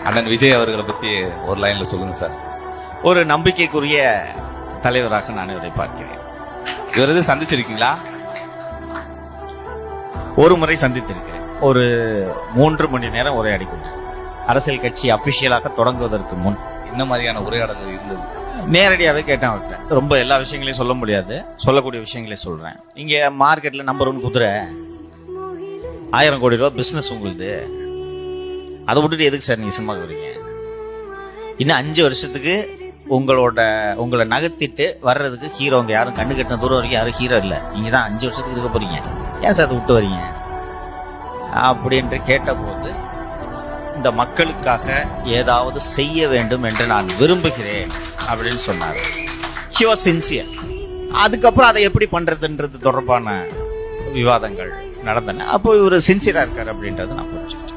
அண்ணன் விஜய் அவர்களை பத்தி ஒரு லைன்ல சொல்லுங்க சார். ஒரு நம்பிக்கைக்குரிய தலைவராக நான் இவரை பார்க்கிறேன். இவர் எது சந்திச்சிருக்கீங்களா? ஒரு முறை சந்தித்திருக்கிறேன். ஒரு 3 மணி நேரம் உரையாடி கொண்டு அரசியல் கட்சி அபிஷியலாக தொடங்குவதற்கு முன். என்ன மாதிரியான உரையாடல்கள் இருந்தது? நேரடியாவே கேட்டேன் அவர்கிட்ட. ரொம்ப எல்லா விஷயங்களையும் சொல்ல முடியாது, சொல்லக்கூடிய விஷயங்களே சொல்றேன். இங்க மார்க்கெட்ல நம்பர் 1 குதிரை, 1000 கோடி ரூபாய் பிசினஸ் உங்களுது. அதை விட்டுட்டு எதுக்கு சார் நீங்க சினிமாக்கு வரீங்க? இன்னும் 5 வருஷத்துக்கு உங்களை நகர்த்திட்டு வர்றதுக்கு ஹீரோங்க யாரும் கண்ணு கட்டின தூரம் வரைக்கும் யாரும் ஹீரோ இல்லை. நீங்க தான் 5 வருஷத்துக்கு இருக்க போறீங்க. ஏன் சார் அதை விட்டு வரீங்க அப்படின்ட்டு கேட்டபோது, இந்த மக்களுக்காக ஏதாவது செய்ய வேண்டும் என்று நான் விரும்புகிறேன் அப்படின்னு சொன்னார். He was sincere. அதுக்கப்புறம் அதை எப்படி பண்றதுன்றது தொடர்பான விவாதங்கள் நடந்தன. அப்போ இவர் சின்சியரா இருக்காரு அப்படின்றது நான் புரிஞ்சுக்கிட்டேன்.